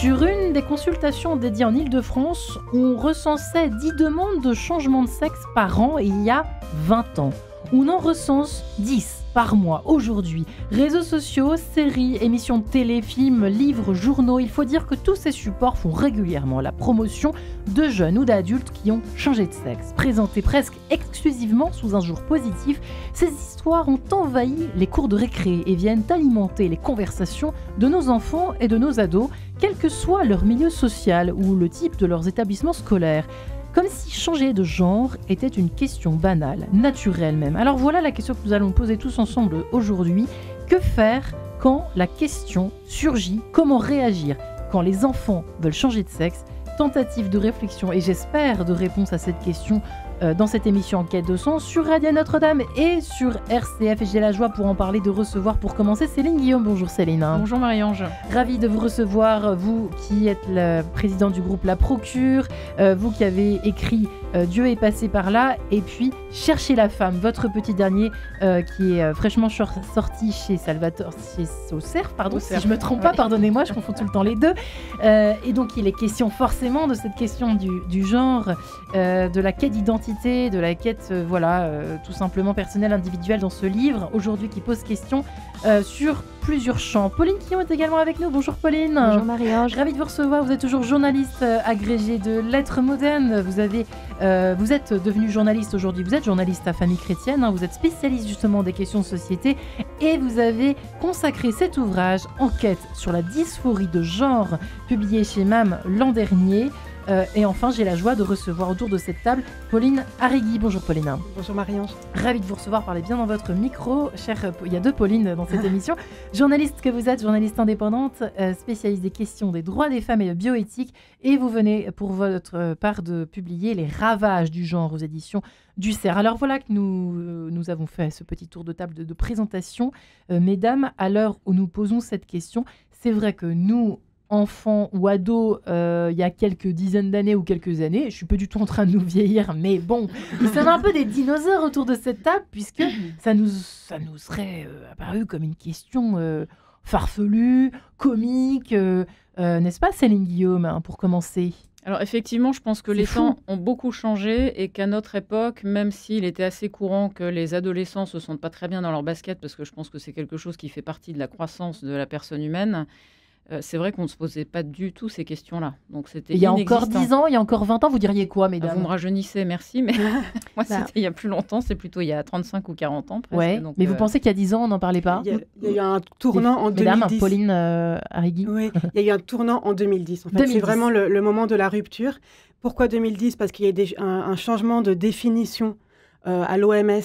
Sur une des consultations dédiées en Île-de-France, on recensait 10 demandes de changement de sexe par an il y a 20 ans. On en recense 10 par mois aujourd'hui. Réseaux sociaux, séries, émissions de télé, films, livres, journaux, il faut dire que tous ces supports font régulièrement la promotion de jeunes ou d'adultes qui ont changé de sexe. Présentées presque exclusivement sous un jour positif, ces histoires ont envahi les cours de récré et viennent alimenter les conversations de nos enfants et de nos ados, quel que soit leur milieu social ou le type de leurs établissements scolaires. Comme si changer de genre était une question banale, naturelle même. Alors voilà la question que nous allons poser tous ensemble aujourd'hui. Que faire quand la question surgit? Comment réagir quand les enfants veulent changer de sexe? Tentative de réflexion et j'espère de réponse à cette question dans cette émission En quête de sens sur Radio Notre-Dame et sur RCF. Et j'ai la joie pour en parler de recevoir pour commencer Céline Guillaume. Bonjour Céline. Bonjour Marie-Ange. Ravie de vous recevoir, vous qui êtes la présidente du groupe La Procure, vous qui avez écrit Dieu est passé par là, et puis Chercher la femme, votre petit dernier qui est fraîchement sorti chez Salvatore, chez Auxerre, pardon, si je ne me trompe pas, pardonnez-moi, je confonds tout le temps les deux. Et donc il est question forcément de cette question du genre, de la quête d'identité, de la quête, tout simplement personnelle, individuelle dans ce livre, aujourd'hui qui pose question sur plusieurs champs. Pauline Quillon est également avec nous. Bonjour Pauline. Bonjour Marie-Ange. Ravie de vous recevoir. Vous êtes toujours journaliste agrégée de lettres modernes. Vous êtes devenue journaliste aujourd'hui. Vous êtes journaliste à Famille Chrétienne. Vous êtes spécialiste justement des questions de société et vous avez consacré cet ouvrage Enquête sur la dysphorie de genre, publié chez MAM l'an dernier. Et enfin, j'ai la joie de recevoir autour de cette table Pauline Arrigui. Bonjour Pauline. Bonjour Marie-Ange. Ravie de vous recevoir, parlez bien dans votre micro. Il y a deux Pauline dans cette émission. Journaliste que vous êtes, journaliste indépendante, spécialiste des questions des droits des femmes et de bioéthique. Et vous venez pour votre part de publier Les ravages du genre aux éditions du Cerf. Alors voilà que nous avons fait ce petit tour de table de présentation. Mesdames, à l'heure où nous posons cette question, c'est vrai que nous, enfants ou ados, il y a quelques dizaines d'années ou quelques années, je suis pas du tout en train de nous vieillir, mais bon, nous sommes un peu des dinosaures autour de cette table, puisque ça nous serait apparu comme une question farfelue, comique, n'est-ce pas Céline Guillaume, pour commencer? Alors effectivement, je pense que les temps ont beaucoup changé et qu'à notre époque, même s'il était assez courant que les adolescents se sentent pas très bien dans leur basket, parce que je pense que c'est quelque chose qui fait partie de la croissance de la personne humaine, c'est vrai qu'on ne se posait pas du tout ces questions-là. Donc c'était il y a encore 10 ans, il y a encore 20 ans, vous diriez quoi, mesdames? Vous me rajeunissez, merci, mais moi c'était il y a plus longtemps, c'est plutôt il y a 35 ou 40 ans presque. Ouais, donc, mais vous pensez qu'il y a 10 ans, on n'en parlait pas? Il y a eu un tournant en 2010. Mesdames, Pauline Arrigui. Oui, il y a eu un tournant en 2010. En fait, 2010. C'est vraiment le moment de la rupture. Pourquoi 2010? Parce qu'il y a eu un changement de définition à l'OMS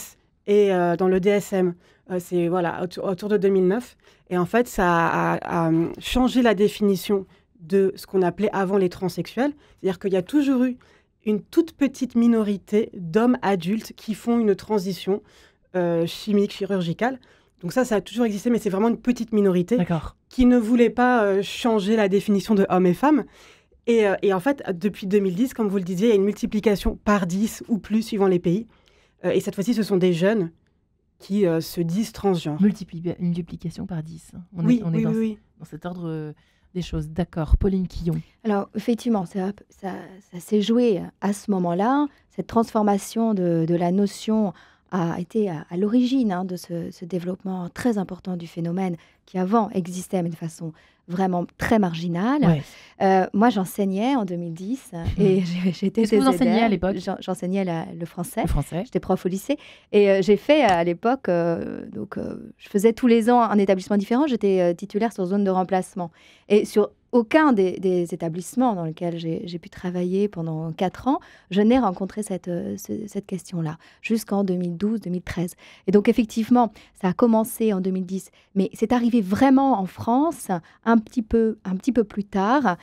et dans le DSM. C'est autour de 2009. Et en fait, ça a changé la définition de ce qu'on appelait avant les transsexuels. C'est-à-dire qu'il y a toujours eu une toute petite minorité d'hommes adultes qui font une transition chimique, chirurgicale. Donc ça a toujours existé, mais c'est vraiment une petite minorité qui ne voulait pas changer la définition de hommes et femmes. Et en fait, depuis 2010, comme vous le disiez, il y a une multiplication par 10 ou plus suivant les pays. Et cette fois-ci, ce sont des jeunes qui se disent transgenres. Multiplication par 10. On est dans cet ordre des choses. D'accord. Pauline Quillon. Alors, effectivement, ça s'est joué à ce moment-là. Cette transformation de la notion a été à l'origine de ce développement très important du phénomène qui avant existait, mais de façon vraiment très marginale. Ouais. Moi, j'enseignais en 2010 et j'étais... Qu'est-ce que vous enseigniez à l'époque? J'enseignais le français. Le français. J'étais prof au lycée. Et j'ai fait à l'époque... je faisais tous les ans un établissement différent. J'étais titulaire sur zone de remplacement. Et sur aucun des établissements dans lesquels j'ai pu travailler pendant 4 ans, je n'ai rencontré cette question-là, jusqu'en 2012-2013. Et donc, effectivement, ça a commencé en 2010, mais c'est arrivé vraiment en France un petit peu plus tard.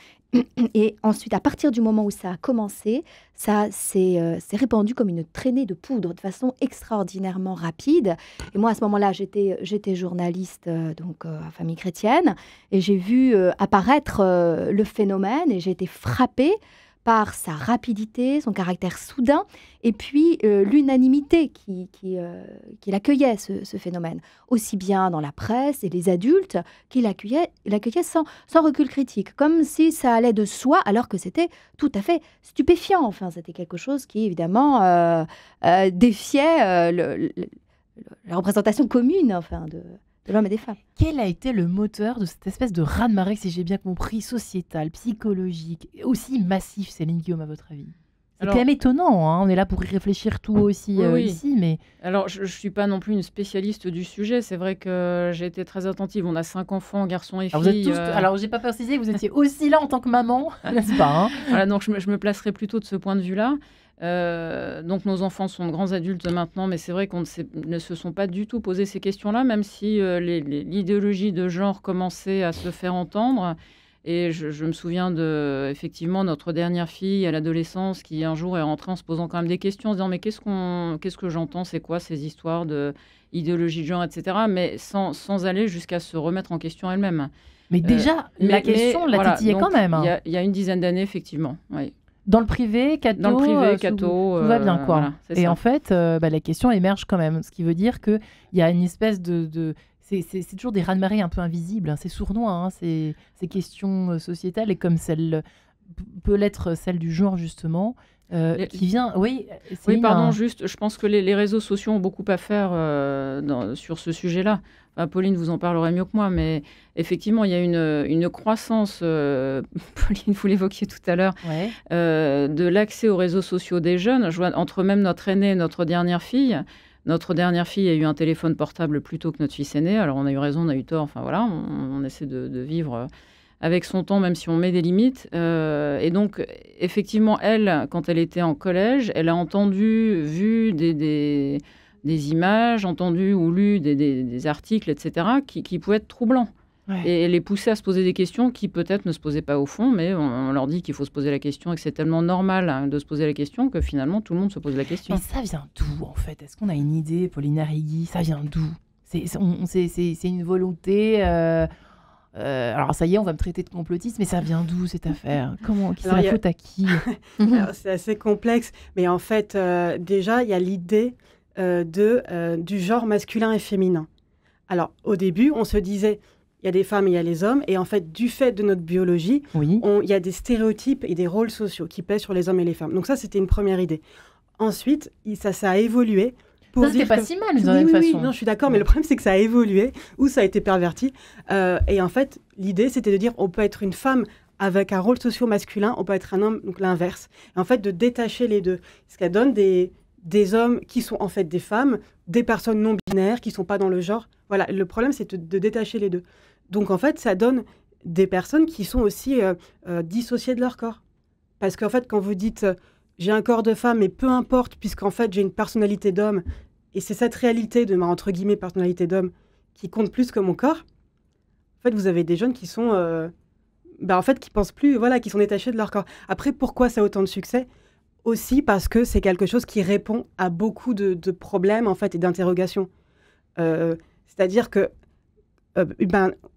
Et ensuite, à partir du moment où ça a commencé, ça s'est répandu comme une traînée de poudre de façon extraordinairement rapide. Et moi, à ce moment-là, j'étais journaliste à Famille Chrétienne et j'ai vu apparaître le phénomène et j'ai été frappée par sa rapidité, son caractère soudain, et puis l'unanimité qui accueillait ce phénomène, aussi bien dans la presse et les adultes qui l'accueillaient sans recul critique, comme si ça allait de soi, alors que c'était tout à fait stupéfiant. Enfin, c'était quelque chose qui, évidemment, défiait la représentation commune de l'homme et des femmes. Quel a été le moteur de cette espèce de raz-de-marée, si j'ai bien compris, sociétal, psychologique, aussi massif, Céline Guillaume, à votre avis? C'est quand même étonnant, hein, on est là pour y réfléchir tout aussi ici, mais... Alors, je ne suis pas non plus une spécialiste du sujet, c'est vrai que j'ai été très attentive, on a 5 enfants, garçons et filles. Alors, j'ai pas précisé que vous étiez aussi là en tant que maman, n'est-ce pas, hein? Voilà, donc je me placerai plutôt de ce point de vue-là. Donc nos enfants sont de grands adultes maintenant, mais c'est vrai qu'on ne se sont pas du tout posé ces questions-là, même si l'idéologie de genre commençait à se faire entendre. Et je me souviens de, effectivement, notre dernière fille à l'adolescence qui un jour est rentrée en se posant quand même des questions, en se disant mais qu'est-ce que j'entends, c'est quoi ces histoires d'idéologie de genre, etc. Mais sans aller jusqu'à se remettre en question elle-même. Mais déjà, la question la titillait quand même. Il y a une dizaine d'années, effectivement, oui. Dans le privé, catho, tout va bien, quoi. Voilà, et ça. En fait, la question émerge quand même, ce qui veut dire qu'il y a une espèce de c'est toujours des raz-de-marée un peu invisibles, hein. C'est sournois, hein, ces questions sociétales, et comme celle peut l'être celle du genre, justement, qui vient... Oui, pardon, juste, je pense que les réseaux sociaux ont beaucoup à faire sur ce sujet-là. Enfin, Pauline vous en parlerait mieux que moi, mais effectivement, il y a une croissance, Pauline, vous l'évoquiez tout à l'heure, de l'accès aux réseaux sociaux des jeunes. Je vois entre même notre aînée et notre dernière fille. Notre dernière fille a eu un téléphone portable plus tôt que notre fils aîné. Alors, on a eu raison, on a eu tort. Enfin, voilà, on essaie de vivre avec son temps, même si on met des limites. Et donc, effectivement, elle, quand elle était en collège, elle a vu des images, entendu ou lu des articles, etc., qui pouvaient être troublants. Ouais. Et les pousser à se poser des questions qui peut-être ne se posaient pas au fond, mais on leur dit qu'il faut se poser la question et que c'est tellement normal de se poser la question que finalement tout le monde se pose la question. Mais ça vient d'où, en fait? Est-ce qu'on a une idée, Pauline Arrigui? Ça vient d'où? C'est une volonté... alors ça y est, on va me traiter de complotiste, mais ça vient d'où, cette affaire? C'est la faute à qui? C'est assez complexe, mais en fait, déjà, il y a l'idée du genre masculin et féminin. Alors, au début, on se disait... Il y a des femmes et il y a les hommes. Et en fait, du fait de notre biologie, il y a des stéréotypes et des rôles sociaux qui pèsent sur les hommes et les femmes. Donc ça, c'était une première idée. Ensuite, ça a évolué. Ça, c'était pas si mal, d'une certaine façon. Oui, non, je suis d'accord, mais le problème, c'est que ça a évolué ou ça a été perverti. Et en fait, l'idée, c'était de dire on peut être une femme avec un rôle socio-masculin, on peut être un homme, donc l'inverse. Et en fait, de détacher les deux. Ce qui donne des hommes qui sont en fait des femmes, des personnes non-binaires qui ne sont pas dans le genre. Voilà, le problème, c'est de détacher les deux. Donc, en fait, ça donne des personnes qui sont aussi dissociées de leur corps. Parce qu'en fait, quand vous dites « j'ai un corps de femme, mais peu importe, puisqu'en fait, j'ai une personnalité d'homme », et c'est cette réalité de ma, entre guillemets, personnalité d'homme qui compte plus que mon corps, en fait, vous avez des jeunes qui sont... en fait, qui pensent plus, voilà, qui sont détachés de leur corps. Après, pourquoi ça a autant de succès ? Aussi parce que c'est quelque chose qui répond à beaucoup de problèmes, en fait, et d'interrogations. C'est-à-dire que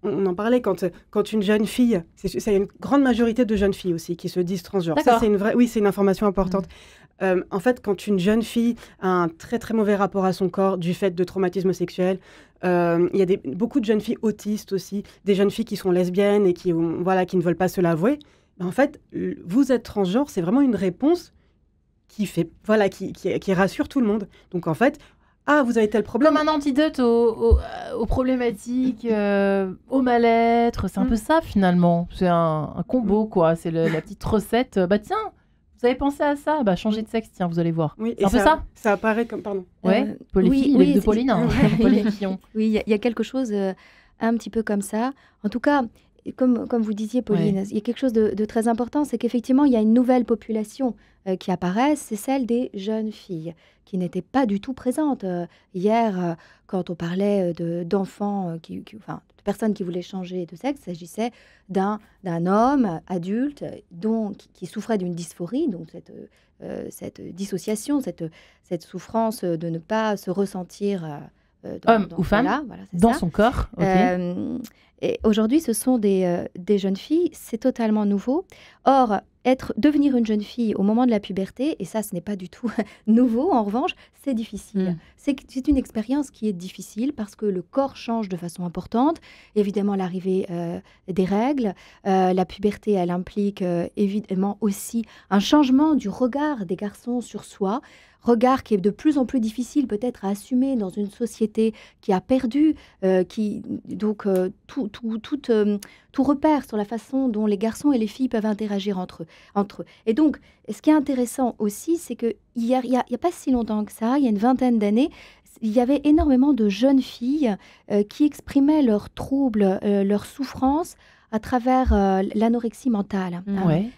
on en parlait quand une jeune fille, c'est une grande majorité de jeunes filles aussi qui se disent transgenres. Ça, c'est une information importante. En fait, quand une jeune fille a un très très mauvais rapport à son corps du fait de traumatisme sexuel, il y a beaucoup de jeunes filles autistes aussi, des jeunes filles qui sont lesbiennes et qui ne veulent pas se l'avouer. En fait, vous êtes transgenre, c'est vraiment une réponse qui rassure tout le monde. Donc en fait, vous avez tel problème. Comme un antidote aux problématiques, au mal-être. C'est un peu ça, finalement. C'est un combo, quoi. C'est la petite recette. Tiens, vous avez pensé à ça? Changez de sexe, tiens, vous allez voir. Oui, c'est un peu ça? Ça apparaît comme... Pardon. Ouais, de Pauline. Pauline Fillon. Oui, il y a quelque chose un petit peu comme ça. En tout cas... Comme vous disiez, Pauline, il y a quelque chose de très important, c'est qu'effectivement, il y a une nouvelle population qui apparaît, c'est celle des jeunes filles, qui n'étaient pas du tout présentes. Hier, quand on parlait d'enfants, de personnes qui voulaient changer de sexe, il s'agissait d'un homme adulte qui souffrait d'une dysphorie, donc cette dissociation, cette souffrance de ne pas se ressentir... homme ou femme, dans son corps. Et aujourd'hui, ce sont des jeunes filles, c'est totalement nouveau. Or, devenir une jeune fille au moment de la puberté, et ça, ce n'est pas du tout nouveau, en revanche, c'est difficile. C'est une expérience qui est difficile parce que le corps change de façon importante. Évidemment, l'arrivée des règles, la puberté, elle implique évidemment aussi un changement du regard des garçons sur soi, regard qui est de plus en plus difficile peut-être à assumer dans une société qui a perdu tout repère sur la façon dont les garçons et les filles peuvent interagir entre eux. Et donc, ce qui est intéressant aussi, c'est qu'il y a pas si longtemps que ça, il y a une vingtaine d'années, il y avait énormément de jeunes filles qui exprimaient leurs troubles, leurs souffrances à travers l'anorexie mentale,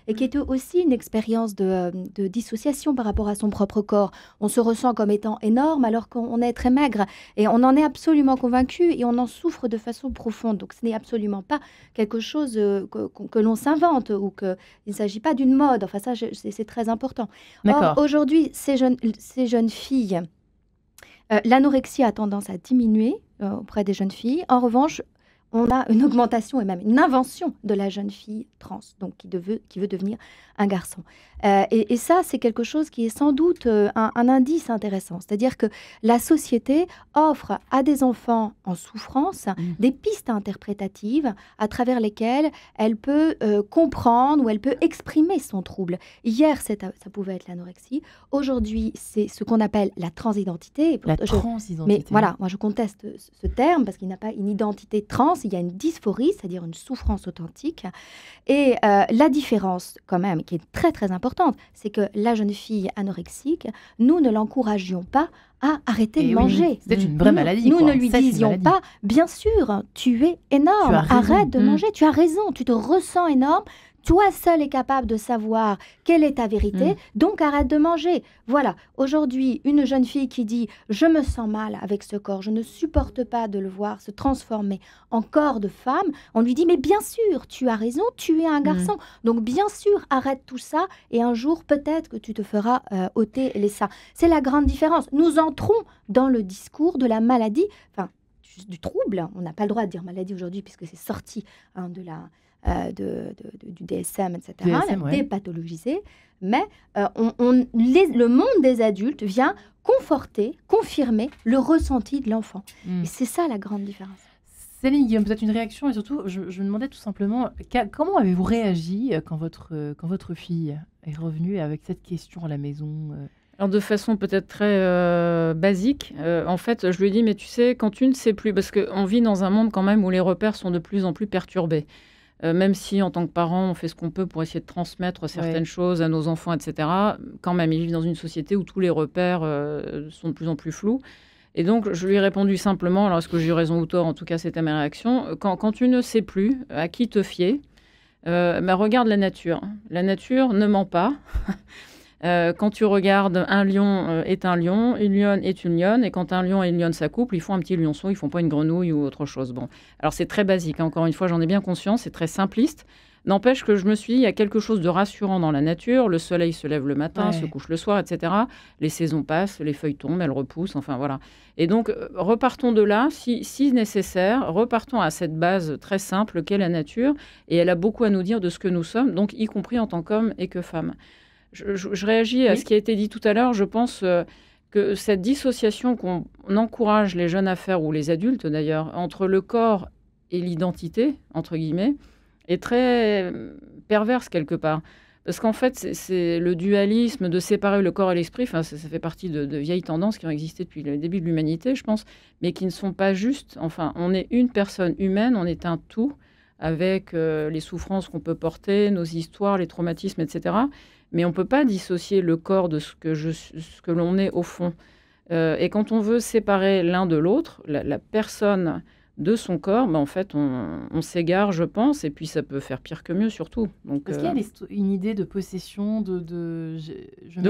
et qui était aussi une expérience de dissociation par rapport à son propre corps. On se ressent comme étant énorme alors qu'on est très maigre, et on en est absolument convaincu, et on en souffre de façon profonde. Donc ce n'est absolument pas quelque chose que l'on s'invente, ou qu'il ne s'agit pas d'une mode. Enfin ça, c'est très important. Or, aujourd'hui, ces jeunes filles, l'anorexie a tendance à diminuer auprès des jeunes filles. En revanche, on a une augmentation et même une invention de la jeune fille trans, donc qui veut devenir un garçon. Et ça, c'est quelque chose qui est sans doute un indice intéressant. C'est-à-dire que la société offre à des enfants en souffrance des pistes interprétatives à travers lesquelles elle peut comprendre ou elle peut exprimer son trouble. Hier, ça pouvait être l'anorexie. Aujourd'hui, c'est ce qu'on appelle la transidentité. La transidentité. Mais voilà, moi je conteste ce terme parce qu'il n'y a pas une identité trans, il y a une dysphorie, c'est-à-dire une souffrance authentique. Et la différence, quand même, qui est très très importante, c'est que la jeune fille anorexique, nous ne l'encouragions pas à arrêter de manger. C'est une vraie maladie. Nous ne lui disions pas, bien sûr, tu es énorme, arrête de manger, tu as raison, tu te ressens énorme. Toi seul est capable de savoir quelle est ta vérité, donc arrête de manger. Voilà, aujourd'hui, une jeune fille qui dit « je me sens mal avec ce corps, je ne supporte pas de le voir se transformer en corps de femme », on lui dit « mais bien sûr, tu as raison, tu es un garçon, donc bien sûr, arrête tout ça et un jour, peut-être que tu te feras ôter les seins ». C'est la grande différence. Nous entrons dans le discours de la maladie, enfin, du trouble. On n'a pas le droit de dire maladie aujourd'hui puisque c'est sorti du DSM, etc., dépathologisé, mais le monde des adultes vient conforter, confirmer le ressenti de l'enfant. Et c'est ça la grande différence. Céline Guillaume, peut-être une réaction, et surtout, je me demandais tout simplement, comment avez-vous réagi quand votre fille est revenue avec cette question à la maison Alors de façon peut-être très basique, en fait, je lui ai dit, mais tu sais, quand tu ne sais plus, parce qu'on vit dans un monde quand même où les repères sont de plus en plus perturbés. Même si, en tant que parents, on fait ce qu'on peut pour essayer de transmettre certaines choses à nos enfants, etc., quand même, ils vivent dans une société où tous les repères sont de plus en plus flous. Et donc, je lui ai répondu simplement, alors est-ce que j'ai eu raison ou tort, en tout cas, c'était ma réaction, quand tu ne sais plus à qui te fier, regarde la nature. La nature ne ment pas. Quand tu regardes, un lion est un lion, une lionne est une lionne, et quand un lion et une lionne s'accouplent, ils font un petit lionceau, ils font pas une grenouille ou autre chose. Bon, alors c'est très basique, encore une fois, j'en ai bien conscience, c'est très simpliste. N'empêche que je me suis dit, il y a quelque chose de rassurant dans la nature, le soleil se lève le matin, se couche le soir, etc. Les saisons passent, les feuilles tombent, elles repoussent, enfin voilà. Et donc, repartons de là, si nécessaire, repartons à cette base très simple qu'est la nature, et elle a beaucoup à nous dire de ce que nous sommes, donc y compris en tant qu'hommes et que femmes. Je réagis à ce qui a été dit tout à l'heure. Je pense que cette dissociation qu'on encourage les jeunes à faire, ou les adultes d'ailleurs, entre le corps et l'identité, entre guillemets, est très perverse quelque part. Parce qu'en fait, c'est le dualisme de séparer le corps et l'esprit. Enfin, ça fait partie de vieilles tendances qui ont existé depuis le début de l'humanité, je pense, mais qui ne sont pas justes. Enfin, on est une personne humaine, on est un tout, avec les souffrances qu'on peut porter, nos histoires, les traumatismes, etc., mais on ne peut pas dissocier le corps de ce que l'on est au fond. Et quand on veut séparer l'un de l'autre, la personne de son corps, en fait, on s'égare, je pense, et puis ça peut faire pire que mieux, surtout. Est-ce qu'il y a une idée de possession, de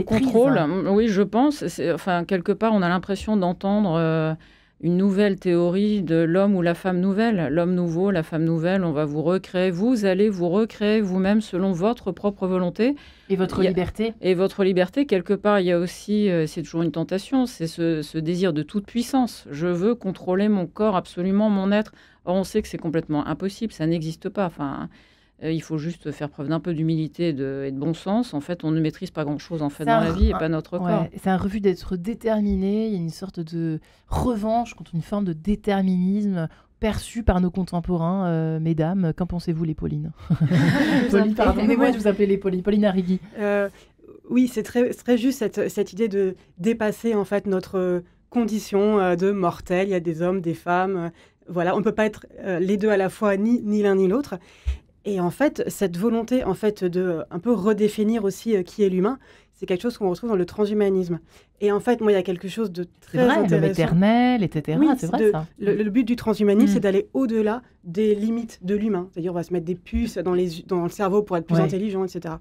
contrôle? Oui, je pense. Enfin, quelque part, on a l'impression d'entendre une nouvelle théorie de l'homme ou la femme nouvelle. L'homme nouveau, la femme nouvelle, on va vous recréer. Vous allez vous recréer vous-même selon votre propre volonté. Et votre liberté. Et votre liberté, quelque part, il y a aussi, c'est toujours une tentation, c'est ce désir de toute puissance. Je veux contrôler mon corps, absolument mon être. Or, on sait que c'est complètement impossible, ça n'existe pas. Enfin, Il faut juste faire preuve d'un peu d'humilité et de bon sens. En fait, on ne maîtrise pas grand-chose en fait, dans la vie et pas notre corps. C'est un refus d'être déterminé. Il y a une sorte de revanche contre une forme de déterminisme perçu par nos contemporains. Mesdames, qu'en pensez-vous, les Paulines? Pauline, pardonnez-moi de vous appeler les Paulines. Pauline Arrigui. Oui, c'est très juste cette idée de dépasser en fait notre condition de mortel. Il y a des hommes, des femmes. Voilà, on ne peut pas être les deux à la fois, ni l'un ni l'autre. Et en fait, cette volonté en fait, de un peu redéfinir aussi qui est l'humain, c'est quelque chose qu'on retrouve dans le transhumanisme. Et en fait, moi, il y a quelque chose de très intéressant. Le éternel, etc. Oui, c'est vrai, ça. Le but du transhumanisme, c'est d'aller au-delà des limites de l'humain. C'est-à-dire, on va se mettre des puces dans le cerveau pour être plus intelligent, etc.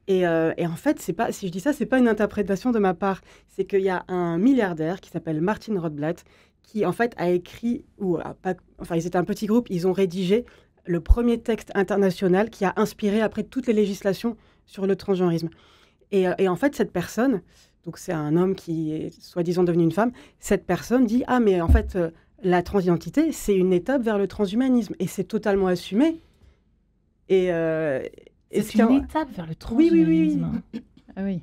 Et en fait, si je dis ça, c'est pas une interprétation de ma part. C'est qu'il y a un milliardaire qui s'appelle Martin Rothblatt qui, en fait, a écrit, ils étaient un petit groupe, ils ont rédigé le premier texte international qui a inspiré après toutes les législations sur le transgenrisme. Et en fait, cette personne, donc c'est un homme qui est soi-disant devenu une femme, cette personne dit « Ah, mais en fait, la transidentité, c'est une étape vers le transhumanisme. » Et c'est totalement assumé. C'est une étape vers le transhumanisme. Oui. Ah oui.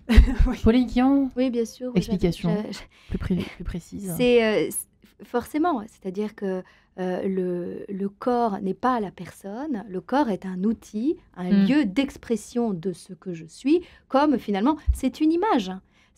Pauline Quillon. Oui, bien sûr. Explication plus précise. C'est forcément, c'est-à-dire que le corps n'est pas la personne, le corps est un outil, un lieu d'expression de ce que je suis, comme finalement, c'est une image.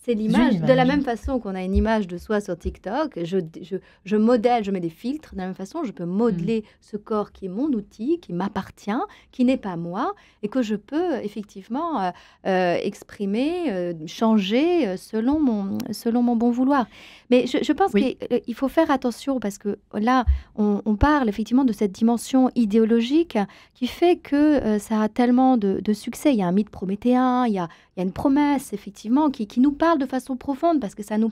C'est l'image, de la même façon qu'on a une image de soi sur TikTok, je modèle, je mets des filtres, de la même façon, je peux modeler ce corps qui est mon outil, qui m'appartient, qui n'est pas moi, et que je peux effectivement exprimer, changer selon mon bon vouloir. Mais je pense qu'il faut faire attention, parce que là, on parle effectivement de cette dimension idéologique qui fait que ça a tellement de succès. Il y a un mythe prométhéen, il y a une promesse, effectivement, qui nous parle de façon profonde, parce que ça nous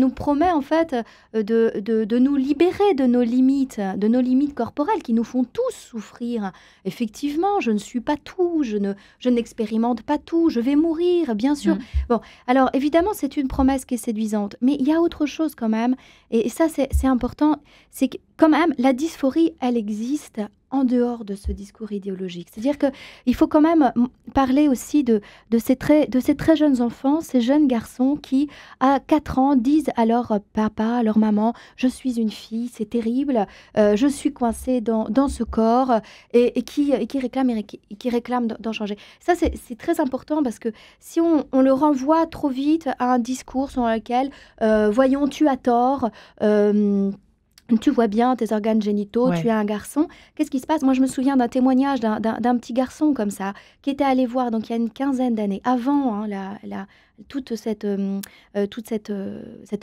promet, en fait, de nous libérer de nos limites corporelles, qui nous font tous souffrir. Effectivement, je ne suis pas tout, je n'expérimente pas tout, je vais mourir, bien sûr. Bon, alors, évidemment, c'est une promesse qui est séduisante, mais il y a autre chose quand même, et ça, c'est important, c'est que, quand même, la dysphorie, elle existe en dehors de ce discours idéologique. C'est-à-dire qu'il faut quand même parler aussi de ces très jeunes enfants, ces jeunes garçons qui, à 4 ans, disent à leur papa, à leur maman, « Je suis une fille, c'est terrible, je suis coincée dans ce corps », et qui réclament d'en changer. Ça, c'est très important, parce que si on le renvoie trop vite à un discours sur lequel « Voyons, tu as tort », tu vois bien tes organes génitaux, tu es un garçon. Qu'est-ce qui se passe? Moi, je me souviens d'un témoignage d'un petit garçon comme ça, qui était allé voir, donc il y a une quinzaine d'années, avant toute cette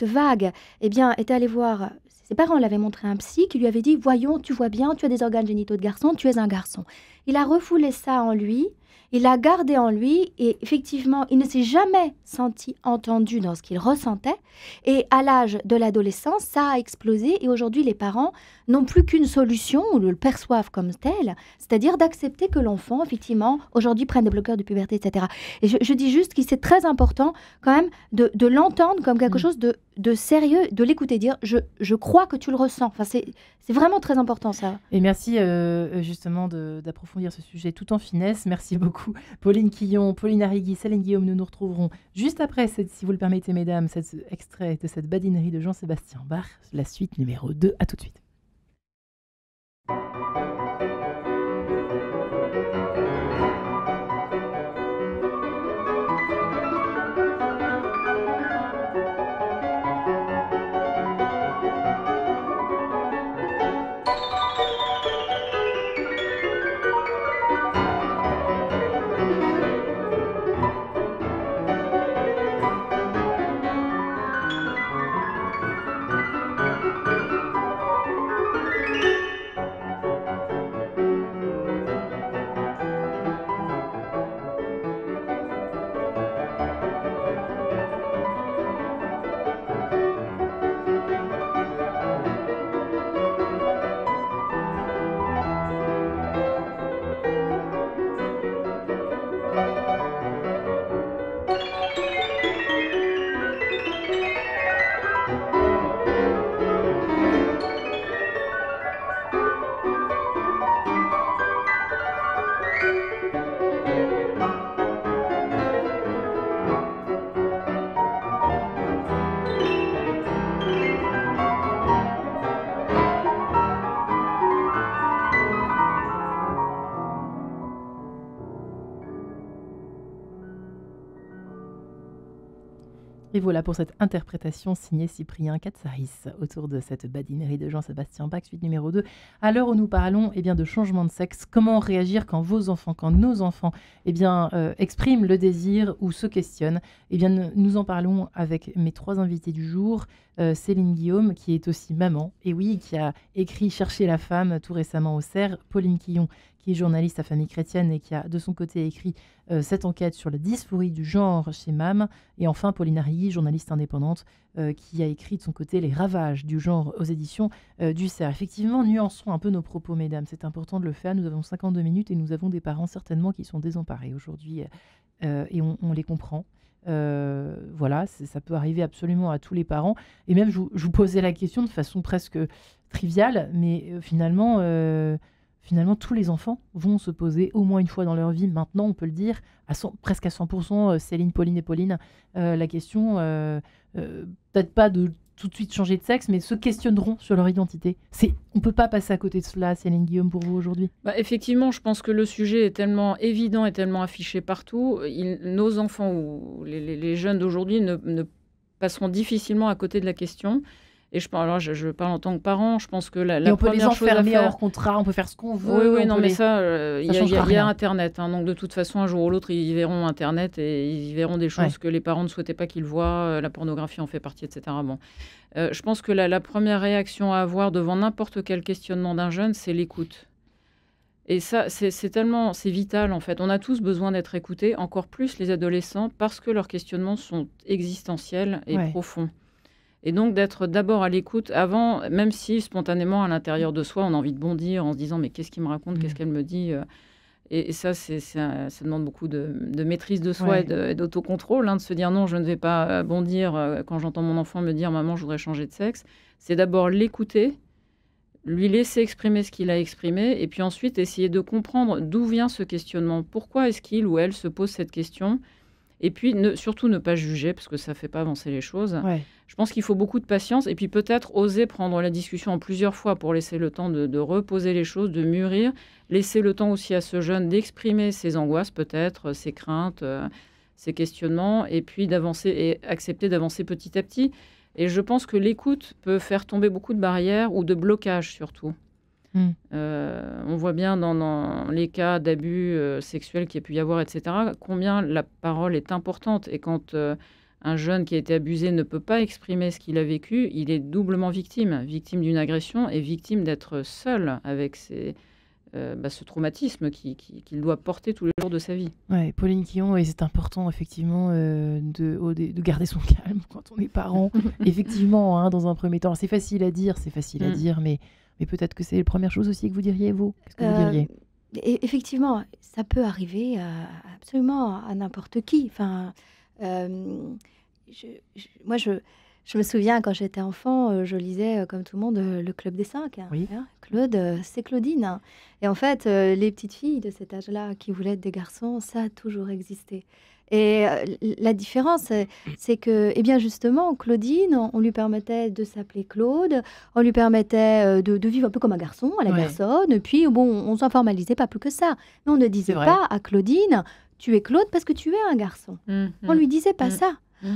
vague, eh bien, était allé voir, ses parents l'avaient montré à un psy qui lui avait dit « Voyons, tu vois bien, tu as des organes génitaux de garçon, tu es un garçon. » Il a refoulé ça en lui. Il l'a gardé en lui, et effectivement, il ne s'est jamais senti entendu dans ce qu'il ressentait. Et à l'âge de l'adolescence, ça a explosé. Et aujourd'hui, les parents n'ont plus qu'une solution, ou le perçoivent comme tel, c'est-à-dire d'accepter que l'enfant, effectivement, aujourd'hui prenne des bloqueurs de puberté, etc. Et je dis juste que c'est très important, quand même, de l'entendre comme quelque chose de sérieux, de l'écouter, dire je crois que tu le ressens. Enfin, c'est vraiment très important, ça. Et merci justement d'approfondir ce sujet tout en finesse. Merci beaucoup, Pauline Quillon, Pauline Arrigui, Céline Guillaume. Nous nous retrouverons juste après, si vous le permettez, mesdames, cet extrait de cette badinerie de Jean-Sébastien Bach, la suite numéro 2. À tout de suite. Et voilà pour cette interprétation signée Cyprien Katsaris autour de cette badinerie de Jean-Sébastien Bach, suite numéro 2. À l'heure où nous parlons de changement de sexe, comment réagir quand vos enfants, quand nos enfants expriment le désir ou se questionnent? Nous en parlons avec mes 3 invités du jour. Céline Guillaume, qui est aussi maman, et oui, qui a écrit Chercher la femme tout récemment au CERF. Pauline Quillon, qui est journaliste à Famille Chrétienne et qui a de son côté écrit cette enquête sur la dysphorie du genre chez MAM. Et enfin, Pauline Arrigui, journaliste indépendante, qui a écrit de son côté Les ravages du genre aux éditions du CERF. Effectivement, nuançons un peu nos propos, mesdames. C'est important de le faire. Nous avons 52 minutes et nous avons des parents certainement qui sont désemparés aujourd'hui et on les comprend. Voilà, ça peut arriver absolument à tous les parents. Et même, je vous posais la question de façon presque triviale, mais finalement, tous les enfants vont se poser au moins une fois dans leur vie. Maintenant, on peut le dire, presque à 100%, Céline, Pauline et Pauline, la question, peut-être pas de tout de suite changer de sexe, mais se questionneront sur leur identité. On ne peut pas passer à côté de cela, Céline Guillaume, pour vous aujourd'hui. Effectivement, je pense que le sujet est tellement évident et tellement affiché partout. Nos enfants ou les jeunes d'aujourd'hui ne passeront difficilement à côté de la question. Et je parle en tant que parent, je pense que la première chose à faire... on peut les enfermer hors contrat, on peut faire ce qu'on veut. Oui, non, mais ça, il y a Internet. Donc de toute façon, un jour ou l'autre, ils verront Internet et ils verront des choses que les parents ne souhaitaient pas qu'ils voient. La pornographie en fait partie, etc. Bon. Je pense que la première réaction à avoir devant n'importe quel questionnement d'un jeune, c'est l'écoute. Et ça, c'est vital, en fait. On a tous besoin d'être écoutés, encore plus les adolescents, parce que leurs questionnements sont existentiels et profonds. Et donc d'être d'abord à l'écoute avant, même si spontanément à l'intérieur de soi, on a envie de bondir en se disant mais qu'est-ce qu'il me raconte, qu'est-ce qu'elle me dit et ça, ça demande beaucoup de maîtrise de soi et d'autocontrôle, de se dire non, je ne vais pas bondir quand j'entends mon enfant me dire maman, je voudrais changer de sexe. C'est d'abord l'écouter, lui laisser exprimer ce qu'il a exprimé et puis ensuite essayer de comprendre d'où vient ce questionnement. Pourquoi est-ce qu'il ou elle se pose cette question ? Et puis, surtout ne pas juger, parce que ça ne fait pas avancer les choses. Je pense qu'il faut beaucoup de patience et puis peut-être oser prendre la discussion en plusieurs fois pour laisser le temps de reposer les choses, de mûrir. Laisser le temps aussi à ce jeune d'exprimer ses angoisses, peut-être, ses craintes, ses questionnements, et puis d'avancer et accepter d'avancer petit à petit. Et je pense que l'écoute peut faire tomber beaucoup de barrières ou de blocages surtout. On voit bien dans les cas d'abus sexuels qu'il y a pu y avoir, etc., combien la parole est importante. Et quand un jeune qui a été abusé ne peut pas exprimer ce qu'il a vécu, il est doublement victime d'une agression et victime d'être seul avec ce traumatisme qu'il doit porter tous les jours de sa vie. Pauline Quillon, et c'est important effectivement de garder son calme quand on est parent. Effectivement, dans un premier temps, c'est facile à dire, mais peut-être que c'est la première chose aussi que vous diriez, vous. Qu'est-ce que vous diriez ? Effectivement, ça peut arriver absolument à n'importe qui. Enfin, moi, je me souviens, quand j'étais enfant, je lisais, comme tout le monde, le Club des 5. Claude, c'est Claudine. Et en fait, les petites filles de cet âge-là qui voulaient être des garçons, ça a toujours existé. Et la différence, c'est que, justement, Claudine, on lui permettait de s'appeler Claude, on lui permettait de vivre un peu comme un garçon, à la garçonne, et puis, on s'en formalisait pas plus que ça. Mais on ne disait pas à Claudine, tu es Claude parce que tu es un garçon. On lui disait pas ça.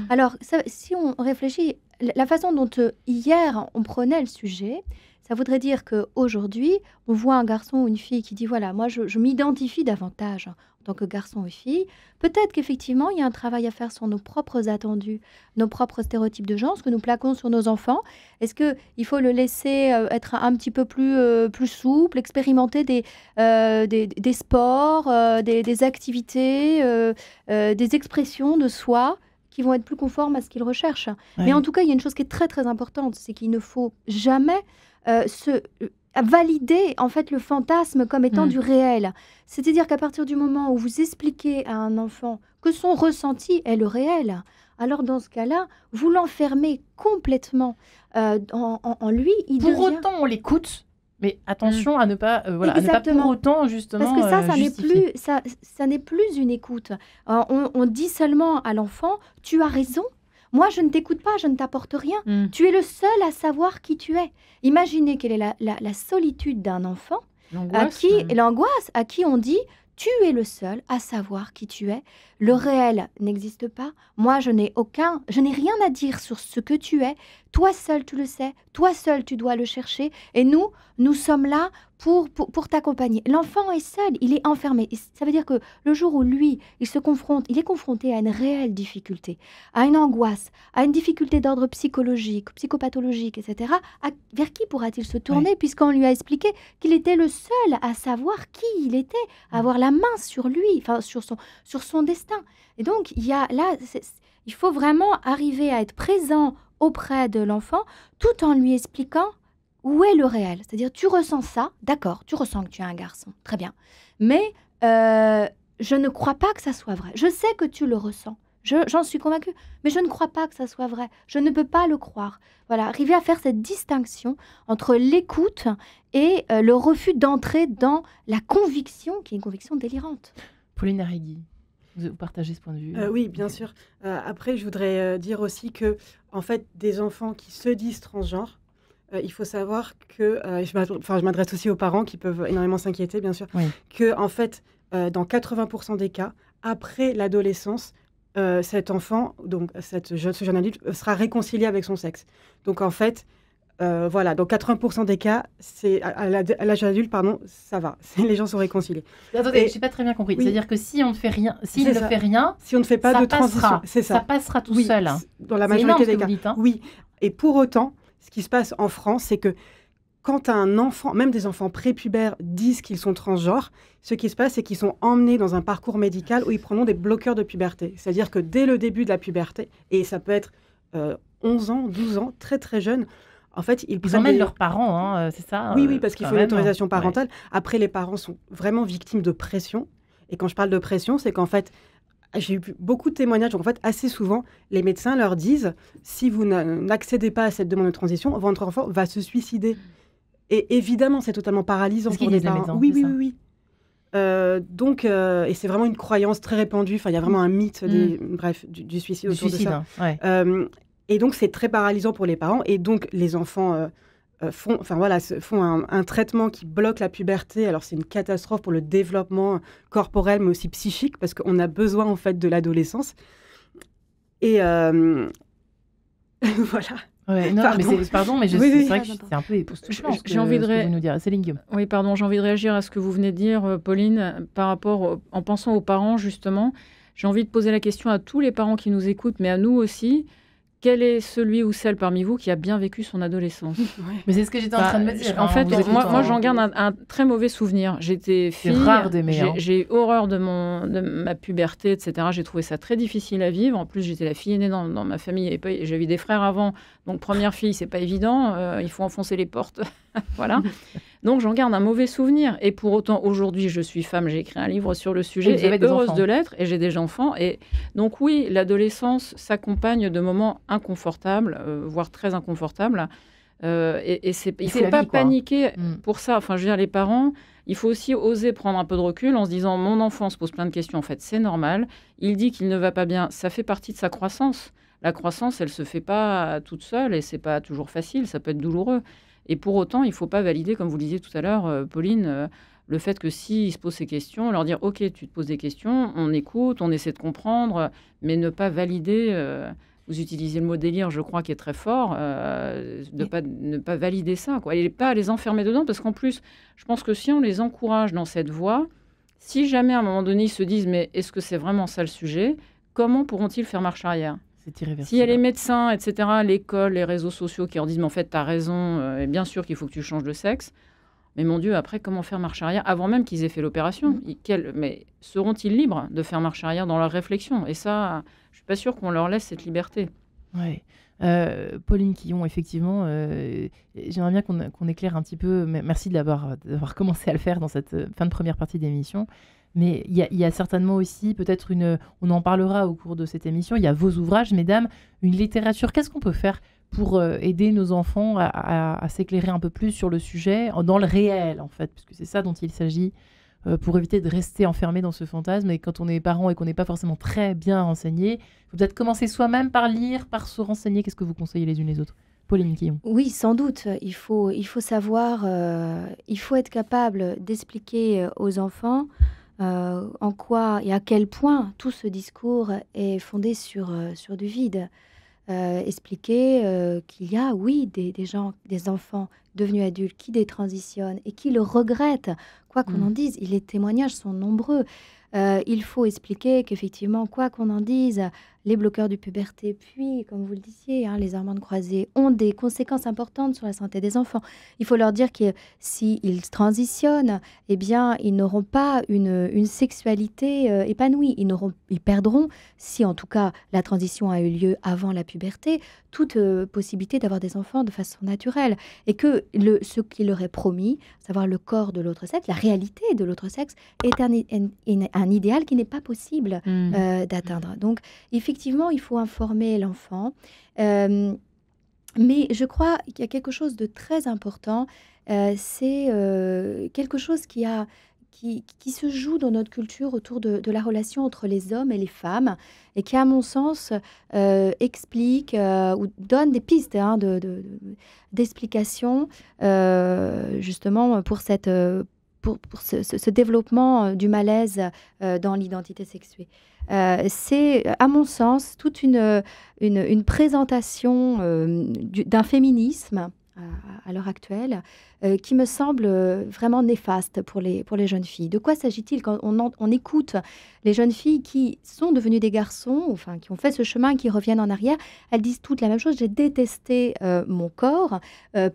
Alors, si on réfléchit, la façon dont hier, on prenait le sujet, ça voudrait dire qu'aujourd'hui, on voit un garçon ou une fille qui dit, voilà, moi, je m'identifie davantage en tant que garçon et fille. Peut-être qu'effectivement, il y a un travail à faire sur nos propres attendus, nos propres stéréotypes de genre, ce que nous plaquons sur nos enfants. Est-ce qu'il faut le laisser être un petit peu plus souple, expérimenter des sports, des activités, des expressions de soi qui vont être plus conformes à ce qu'ils recherchent. Mais en tout cas, il y a une chose qui est très, très importante, c'est qu'il ne faut jamais valider en fait le fantasme comme étant du réel. C'est-à-dire qu'à partir du moment où vous expliquez à un enfant que son ressenti est le réel, alors dans ce cas-là, vous l'enfermez complètement en lui. Pour autant, on l'écoute. Mais attention à ne pas, à ne pas pour autant, justement, parce que ça n'est plus une écoute. On dit seulement à l'enfant, tu as raison, moi je ne t'écoute pas, je ne t'apporte rien. Tu es le seul à savoir qui tu es. Imaginez quelle est la solitude d'un enfant, l'angoisse, à qui on dit, Tu es le seul à savoir qui tu es. Le réel n'existe pas. Moi, je n'ai rien à dire sur ce que tu es. Toi seul, tu le sais. Toi seul, tu dois le chercher. Et nous sommes là pour t'accompagner. L'enfant est seul, il est enfermé. Et ça veut dire que le jour où lui, il est confronté à une réelle difficulté, à une angoisse, à une difficulté d'ordre psychologique, psychopathologique, etc., vers qui pourra-t-il se tourner puisqu'on lui a expliqué qu'il était le seul à savoir qui il était, à avoir la main sur lui, enfin sur son destin. Et donc, il faut vraiment arriver à être présent auprès de l'enfant tout en lui expliquant où est le réel. C'est-à-dire, tu ressens ça, d'accord, tu ressens que tu es un garçon, très bien. Mais je ne crois pas que ça soit vrai. Je sais que tu le ressens. J'en suis convaincue, mais je ne crois pas que ça soit vrai. Je ne peux pas le croire. Voilà, arriver à faire cette distinction entre l'écoute et le refus d'entrer dans la conviction, qui est une conviction délirante. Pauline Arrighi, vous partagez ce point de vue? Oui, bien sûr. Après, je voudrais dire aussi que, en fait, des enfants qui se disent transgenres, il faut savoir que, je m'adresse aussi aux parents qui peuvent énormément s'inquiéter, bien sûr, que, en fait, dans 80% des cas, après l'adolescence, cet enfant, donc ce jeune adulte, sera réconcilié avec son sexe. Donc en fait, voilà, dans 80% des cas, c'est à l'âge adulte, pardon, ça va, les gens sont réconciliés. Attendez, je n'ai pas très bien compris. C'est-à-dire que si on ne fait rien, si on ne fait pas de transition, ça passera tout seul. Dans la majorité des cas. Dites, hein. Oui, et pour autant, ce qui se passe en France, c'est que quand un enfant, même des enfants prépubères, disent qu'ils sont transgenres, ce qui se passe, c'est qu'ils sont emmenés dans un parcours médical où ils prendront des bloqueurs de puberté. C'est-à-dire que dès le début de la puberté, et ça peut être 11 ans, 12 ans, très très jeune, en fait, ils emmènent leurs parents, hein, c'est ça? Oui, parce qu'il faut une autorisation parentale. Ouais. Après, les parents sont vraiment victimes de pression. Et quand je parle de pression, c'est qu'en fait, j'ai eu beaucoup de témoignages. Donc, en fait, assez souvent, les médecins leur disent, si vous n'accédez pas à cette demande de transition, votre enfant va se suicider. Et évidemment, c'est totalement paralysant pour les parents. Oui. Donc, et c'est vraiment une croyance très répandue. Enfin, il y a vraiment un mythe du suicide autour de ça. Et donc, c'est très paralysant pour les parents. Et donc, les enfants font un traitement qui bloque la puberté. Alors, c'est une catastrophe pour le développement corporel, mais aussi psychique, parce qu'on a besoin, en fait, de l'adolescence. Et voilà. Ouais, non, mais c'est vrai que c'est un peu époustouflant ce que vous nous direz. Céline Guillaume. Oui, pardon, j'ai envie de réagir à ce que vous venez de dire, Pauline, par rapport, en pensant aux parents, justement. J'ai envie de poser la question à tous les parents qui nous écoutent, mais à nous aussi. Quel est celui ou celle parmi vous qui a bien vécu son adolescence? Mais c'est ce que j'étais en train de me dire. En fait, moi j'en garde un très mauvais souvenir. J'étais fille, c'est rare d'aimer. J'ai eu horreur de ma puberté, etc. J'ai trouvé ça très difficile à vivre. En plus, j'étais la fille aînée dans ma famille. J'avais des frères avant. Donc, première fille, c'est pas évident. Il faut enfoncer les portes. Voilà. Donc, j'en garde un mauvais souvenir. Et pour autant, aujourd'hui, je suis femme. J'ai écrit un livre sur le sujet. Et heureuse de l'être. Et j'ai des enfants. Et donc, oui, l'adolescence s'accompagne de moments inconfortables, voire très inconfortables. Il ne faut pas paniquer pour ça. Enfin, je veux dire, les parents, il faut aussi oser prendre un peu de recul en se disant, mon enfant se pose plein de questions. En fait, c'est normal. Il dit qu'il ne va pas bien. Ça fait partie de sa croissance. La croissance, elle ne se fait pas toute seule et ce n'est pas toujours facile. Ça peut être douloureux. Et pour autant, il ne faut pas valider, comme vous le disiez tout à l'heure, Pauline, le fait que s'ils se posent ces questions, leur dire « Ok, tu te poses des questions, on écoute, on essaie de comprendre, mais ne pas valider... vous utilisez le mot délire, je crois, qui est très fort, ne pas valider ça, quoi. Et pas les enfermer dedans, parce qu'en plus, je pense que si on les encourage dans cette voie, si jamais à un moment donné, ils se disent « Mais est-ce que c'est vraiment ça le sujet ?» Comment pourront-ils faire marche arrière? S'il y a les médecins, etc., l'école, les réseaux sociaux qui leur disent « Mais en fait, tu as raison, et bien sûr qu'il faut que tu changes de sexe », mais mon Dieu, après, comment faire marche arrière avant même qu'ils aient fait l'opération? Mais seront-ils libres de faire marche arrière dans leur réflexion? Et ça, je ne suis pas sûre qu'on leur laisse cette liberté. Oui. Pauline Quillon, effectivement, j'aimerais bien qu'on éclaire un petit peu. Merci d'avoir commencé à le faire dans cette fin de première partie d'émission. Mais il y a certainement aussi peut-être on en parlera au cours de cette émission, il y a vos ouvrages, mesdames, une littérature. Qu'est-ce qu'on peut faire pour aider nos enfants à s'éclairer un peu plus sur le sujet, dans le réel, en fait, parce que c'est ça dont il s'agit, pour éviter de rester enfermé dans ce fantasme. Et quand on est parent et qu'on n'est pas forcément très bien renseigné, il faut peut-être commencer soi-même par lire, par se renseigner. Qu'est-ce que vous conseillez les unes les autres? Pauline Quillon. Oui, sans doute. Il faut savoir, il faut être capable d'expliquer aux enfants en quoi et à quel point tout ce discours est fondé sur du vide. Expliquer qu'il y a, oui, des gens, des enfants devenus adultes qui détransitionnent et qui le regrettent. Quoi qu'on en dise, les témoignages sont nombreux. Il faut expliquer qu'effectivement, quoi qu'on en dise, les bloqueurs de puberté, puis, comme vous le disiez, les hormones croisées, ont des conséquences importantes sur la santé des enfants. Il faut leur dire que s'ils transitionnent, eh bien, ils n'auront pas une sexualité épanouie. Ils perdront, si en tout cas la transition a eu lieu avant la puberté, toute possibilité d'avoir des enfants de façon naturelle. Et que ce qui leur est promis, savoir le corps de l'autre sexe, la réalité de l'autre sexe, est un idéal qui n'est pas possible d'atteindre. Donc, effectivement, il faut informer l'enfant. Mais je crois qu'il y a quelque chose de très important. C'est quelque chose qui se joue dans notre culture autour de la relation entre les hommes et les femmes et qui, à mon sens, explique ou donne des pistes d'explication justement pour ce développement du malaise dans l'identité sexuée. C'est, à mon sens, toute une présentation d'un féminisme à l'heure actuelle qui me semble vraiment néfaste pour les jeunes filles. De quoi s'agit-il quand on écoute les jeunes filles qui sont devenues des garçons, enfin qui ont fait ce chemin, qui reviennent en arrière? Elles disent toutes la même chose. J'ai détesté mon corps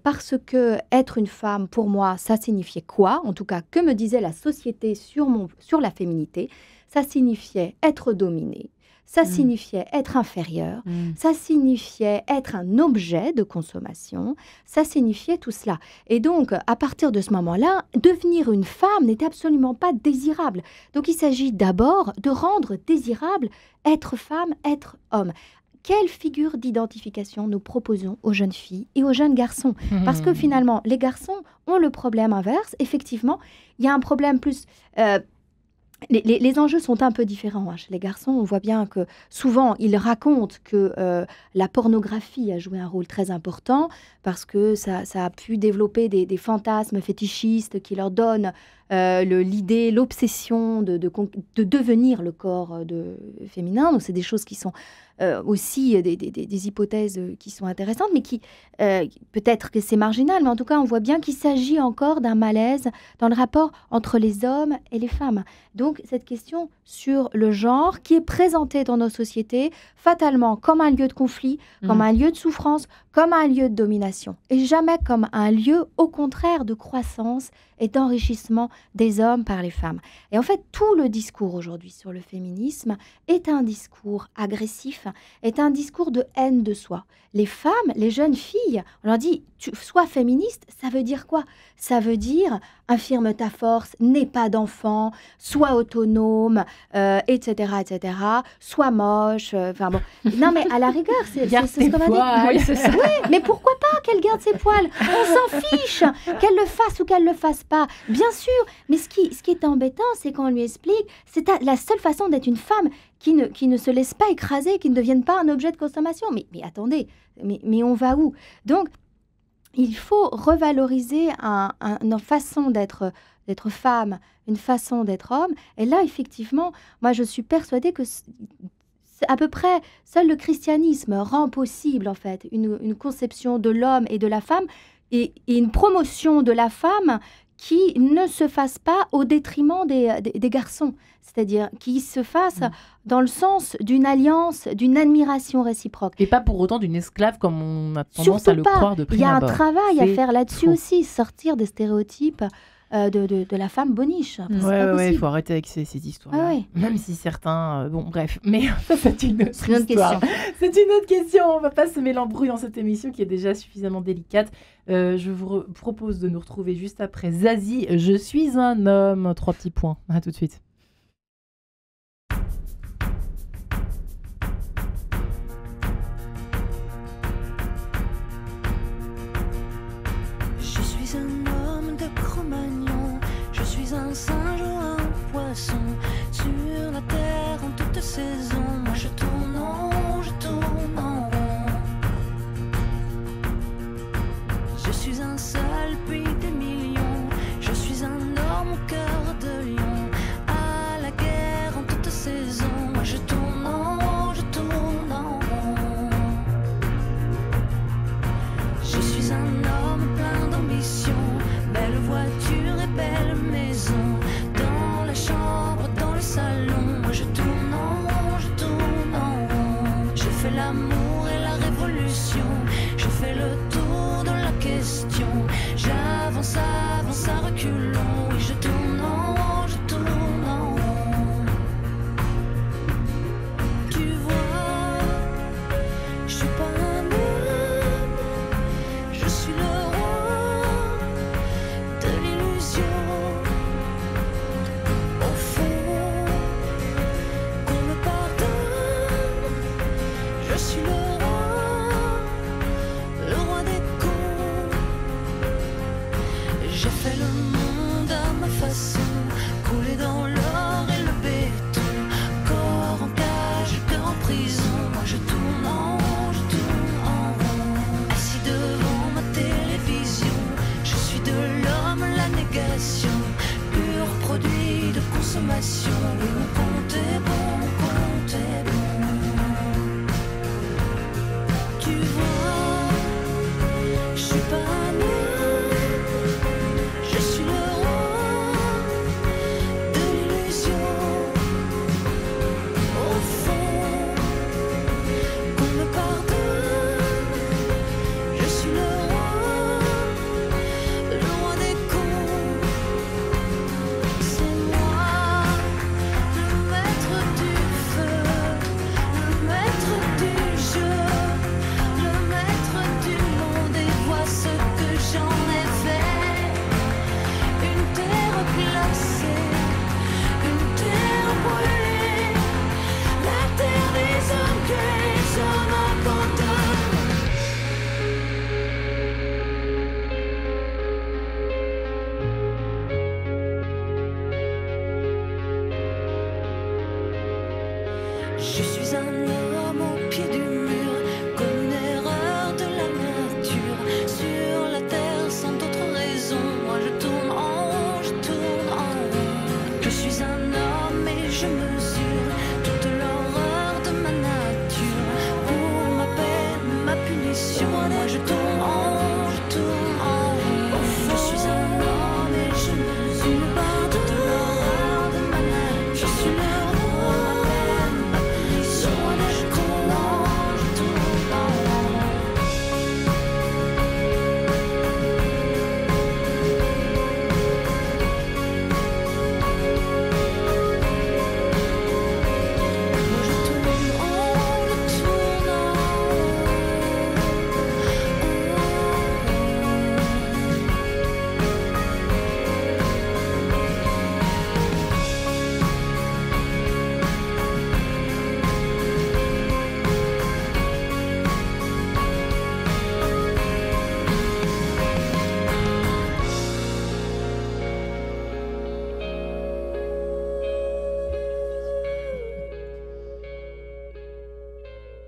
parce que être une femme, pour moi, ça signifiait quoi? En tout cas, que me disait la société sur la féminité? Ça signifiait être dominée. Ça signifiait être inférieur, ça signifiait être un objet de consommation, ça signifiait tout cela. Et donc, à partir de ce moment-là, devenir une femme n'est absolument pas désirable. Donc, il s'agit d'abord de rendre désirable être femme, être homme. Quelle figure d'identification nous proposons aux jeunes filles et aux jeunes garçons? Parce que finalement, les garçons ont le problème inverse. Effectivement, il y a un problème plus... Les enjeux sont un peu différents chez les garçons. On voit bien que souvent, ils racontent que la pornographie a joué un rôle très important parce que ça a pu développer des fantasmes fétichistes qui leur donnent l'idée, l'obsession de devenir le corps féminin. Donc, c'est des choses qui sont aussi des hypothèses qui sont intéressantes, mais qui, peut-être que c'est marginal, mais en tout cas, on voit bien qu'il s'agit encore d'un malaise dans le rapport entre les hommes et les femmes. Donc, cette question sur le genre qui est présentée dans nos sociétés fatalement comme un lieu de conflit, comme un lieu de souffrance, comme un lieu de domination, et jamais comme un lieu, au contraire, de croissance et d'enrichissement des hommes par les femmes. Et en fait, tout le discours aujourd'hui sur le féminisme est un discours agressif, est un discours de haine de soi. Les femmes, les jeunes filles, on leur dit « sois féministe », ça veut dire quoi? Ça veut dire « affirme ta force, n'aie pas d'enfant, sois autonome, etc., etc., sois moche. » Enfin bon, non mais à la rigueur, c'est ce qu'on a dit. Oui, c'est ça. Oui, mais pourquoi pas qu'elle garde ses poils? On s'en fiche, qu'elle le fasse ou qu'elle le fasse pas. Bien sûr, mais ce qui est embêtant, c'est qu'on lui explique, c'est la seule façon d'être une femme qui ne se laisse pas écraser, qui ne devienne pas un objet de consommation. Mais attendez, mais on va où? Donc, il faut revaloriser une façon d'être femme, une façon d'être homme. Et là, effectivement, moi, je suis persuadée que à peu près seul le christianisme rend possible, en fait, une conception de l'homme et de la femme et une promotion de la femme qui ne se fasse pas au détriment des garçons, c'est-à-dire qui se fasse dans le sens d'une alliance, d'une admiration réciproque. Et pas pour autant d'une esclave comme on a tendance à le croire de prime abord. Il y a un travail à faire là-dessus aussi, sortir des stéréotypes de la femme boniche. Ouais, il faut arrêter avec ces histoires. Ah ouais. Même si certains... bon, bref. Mais c'est une autre question. C'est une autre question. On ne va pas semer l'embrouille dans cette émission qui est déjà suffisamment délicate. Je vous propose de nous retrouver juste après Zazie. Je suis un homme. 3 petits points. À tout de suite. Je suis un homme de Cro-Magnon, je suis un singe ou un poisson, sur la terre en toute saison, moi je tourne en rond. Je suis un seul puis des millions, je suis un homme au cœur de lion, Je suis un homme au pied du mur, comme une erreur de la nature. Sur la terre sans d'autre raison, moi je tourne en rond, je tourne en rond. Je suis un homme et je mesure toute l'horreur de ma nature. Pour ma peine, ma punition, moi je tourne en rond, je tourne en rond. Je suis un homme et je mesure toute l'horreur de ma nature. Je suis l'heure de ma peine, ma punition, moi je tourne en rond, je tourne en rond. Moi je tourne en rond, je tourne en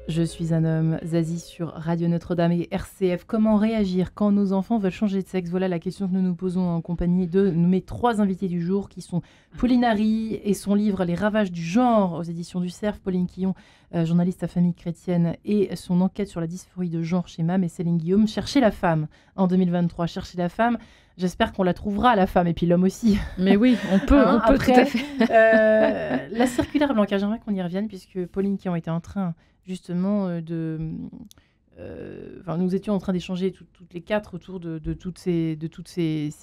Je suis un homme, Zazie sur Radio Notre-Dame et RCF. Comment réagir quand nos enfants veulent changer de sexe? Voilà la question que nous nous posons en compagnie de mes 3 invités du jour qui sont Pauline Harry et son livre Les ravages du genre aux éditions du Cerf, Pauline Quillon, journaliste à Famille Chrétienne, et son enquête sur la dysphorie de genre chez MAM, et Céline Guillaume, Chercher la femme en 2023. Chercher la femme, j'espère qu'on la trouvera, la femme, et puis l'homme aussi. Mais oui, on peut Après, tout à fait. la circulaire Blanquer, j'aimerais qu'on y revienne, puisque Pauline Quillon était en train justement nous étions en train d'échanger toutes les 4 autour de toutes ces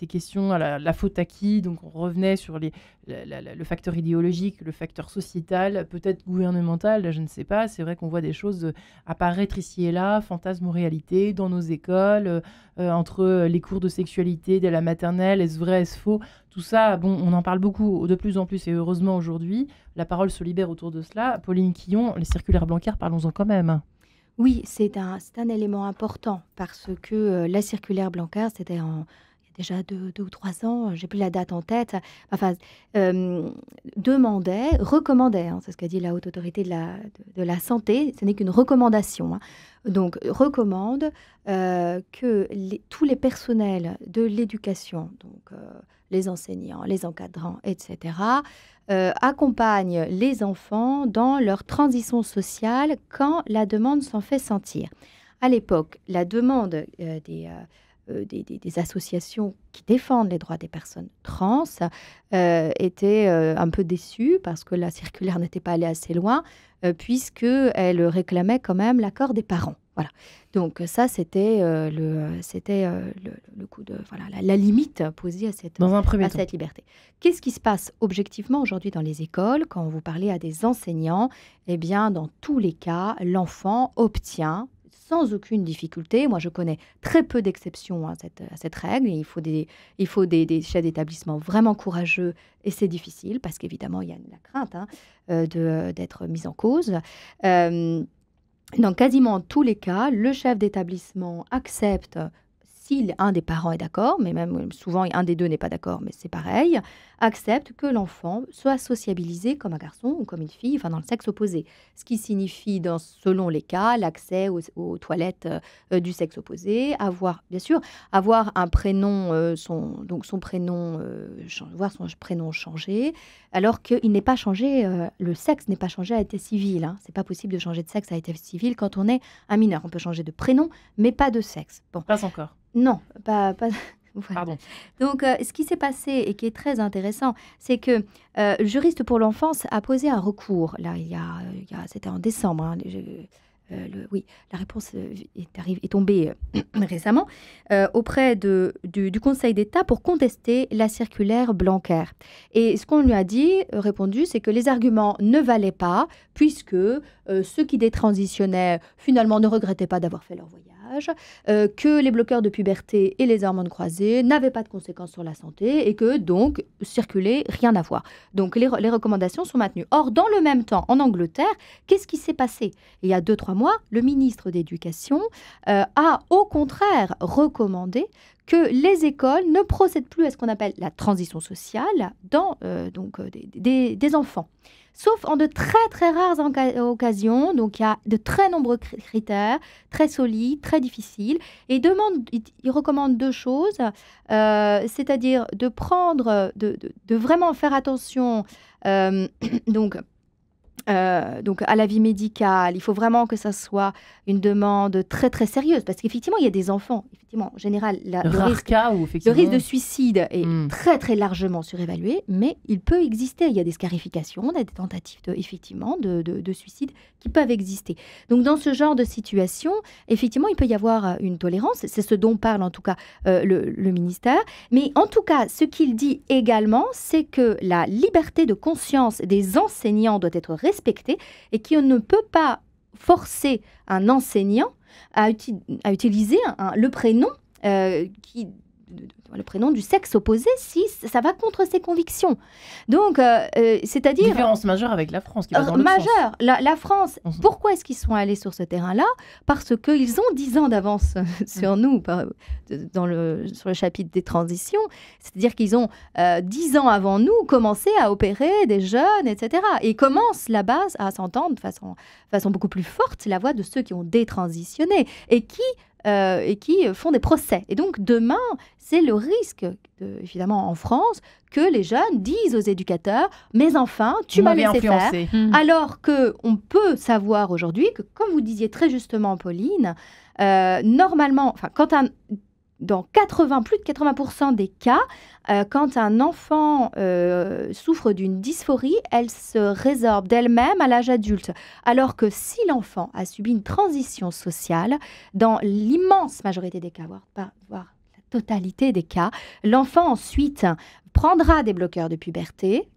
questions, la faute à qui, donc on revenait sur le facteur idéologique, le facteur sociétal, peut-être gouvernemental, je ne sais pas. C'est vrai qu'on voit des choses apparaître ici et là, fantasmes ou réalité, dans nos écoles, entre les cours de sexualité dès la maternelle, est-ce vrai, est-ce faux? Tout ça, bon, on en parle beaucoup, de plus en plus, et heureusement aujourd'hui, la parole se libère autour de cela. Pauline Quillon, les circulaires Blanquer, parlons-en quand même. Oui, c'est un élément important parce que la circulaire Blanquer, c'était il y a déjà 2 ou 3 ans, j'ai plus la date en tête, recommandait, c'est ce qu'a dit la Haute Autorité de la Santé, ce n'est qu'une recommandation, donc recommande que tous les personnels de l'éducation, donc les enseignants, les encadrants, etc., accompagnent les enfants dans leur transition sociale quand la demande s'en fait sentir. À l'époque, la demande des associations qui défendent les droits des personnes trans était un peu déçue parce que la circulaire n'était pas allée assez loin, puisqu'elle réclamait quand même l'accord des parents. Voilà. Donc ça, c'était le coup de la limite posée à cette liberté. Qu'est-ce qui se passe objectivement aujourd'hui dans les écoles quand vous parlez à des enseignants? Eh bien, dans tous les cas, l'enfant obtient sans aucune difficulté. Moi, je connais très peu d'exceptions à cette règle. Il faut des chefs d'établissement vraiment courageux et c'est difficile parce qu'évidemment, il y a la crainte d'être mis en cause. Dans quasiment tous les cas, le chef d'établissement accepte si un des parents est d'accord, mais même souvent un des deux n'est pas d'accord, mais c'est pareil, accepte que l'enfant soit sociabilisé comme un garçon ou comme une fille, dans le sexe opposé. Ce qui signifie, selon les cas, l'accès aux toilettes du sexe opposé, avoir un prénom, voir son prénom changé, alors qu'il n'est pas changé, le sexe n'est pas changé à l'état civil. C'est pas possible de changer de sexe à l'état civil quand on est un mineur. On peut changer de prénom, mais pas de sexe. Bon. Pas encore. Non, pas. Voilà. Pardon. Donc, ce qui s'est passé et qui est très intéressant, c'est que le juriste pour l'enfance a posé un recours. Là, c'était en décembre. La réponse est tombée récemment auprès du Conseil d'État pour contester la circulaire Blanquer. Et ce qu'on lui a répondu, c'est que les arguments ne valaient pas, puisque ceux qui détransitionnaient, finalement, ne regrettaient pas d'avoir fait leur voyage, que les bloqueurs de puberté et les hormones croisées n'avaient pas de conséquences sur la santé et que donc circuler, rien à voir. Donc les recommandations sont maintenues. Or, dans le même temps, en Angleterre, qu'est-ce qui s'est passé? Il y a 2-3 mois, le ministre d'Éducation a au contraire recommandé que les écoles ne procèdent plus à ce qu'on appelle la transition sociale dans des enfants. sauf en de très très rares occasions. Donc il y a de très nombreux critères, très solides, très difficiles. Et il recommande 2 choses, c'est-à-dire de prendre, de vraiment faire attention donc à la vie médicale. Il faut vraiment que ça soit une demande très très sérieuse, parce qu'effectivement il y a des enfants, effectivement en général le risque de suicide est très très largement surévalué, mais il peut exister. Il y a des scarifications, des tentatives effectivement de suicide qui peuvent exister. Donc dans ce genre de situation, effectivement il peut y avoir une tolérance, c'est ce dont parle en tout cas le ministère, mais en tout cas ce qu'il dit également, c'est que la liberté de conscience des enseignants doit être respectée et qu'on ne peut pas forcer un enseignant à utiliser le prénom le prénom du sexe opposé si ça va contre ses convictions. Donc, c'est-à-dire... Différence majeure avec la France qui va dans l'autre sens. La France, pourquoi est-ce qu'ils sont allés sur ce terrain-là? Parce qu'ils ont 10 ans d'avance sur nous, sur le chapitre des transitions. C'est-à-dire qu'ils ont 10 ans avant nous commencé à opérer des jeunes, etc. Et commencent là-bas à s'entendre de façon beaucoup plus forte la voix de ceux qui ont détransitionné et qui font des procès. Et donc, demain, c'est le risque, évidemment, en France, que les jeunes disent aux éducateurs « Mais enfin, tu m'as laissé faire ». Alors qu'on peut savoir aujourd'hui que, comme vous disiez très justement, Pauline, normalement, dans plus de 80% des cas, quand un enfant souffre d'une dysphorie, elle se résorbe d'elle-même à l'âge adulte. Alors que si l'enfant a subi une transition sociale, dans l'immense majorité des cas, voire la totalité des cas, l'enfant ensuite prendra des bloqueurs de puberté.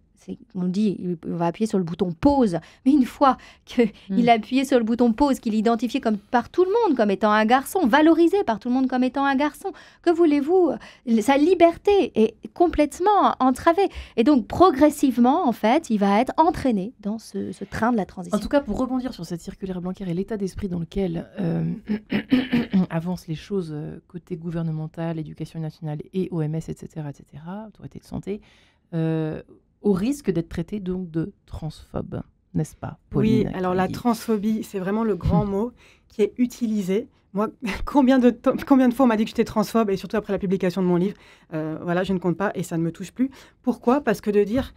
On dit, on va appuyer sur le bouton pause, mais une fois qu'il a appuyé sur le bouton pause, qu'il est identifié par tout le monde comme étant un garçon, valorisé par tout le monde comme étant un garçon, que voulez-vous? Sa liberté est complètement entravée. Et donc, progressivement, en fait, il va être entraîné dans ce train de la transition. En tout cas, pour rebondir sur cette circulaire Blanquer et l'état d'esprit dans lequel avancent les choses côté gouvernemental, éducation nationale et OMS, etc., autorité de santé, au risque d'être traité donc de transphobe, n'est-ce pas, Pauline? Oui, alors la transphobie, c'est vraiment le grand mot qui est utilisé. Moi, combien de fois on m'a dit que j'étais transphobe, et surtout après la publication de mon livre, voilà, je ne compte pas et ça ne me touche plus. Pourquoi? Parce que de dire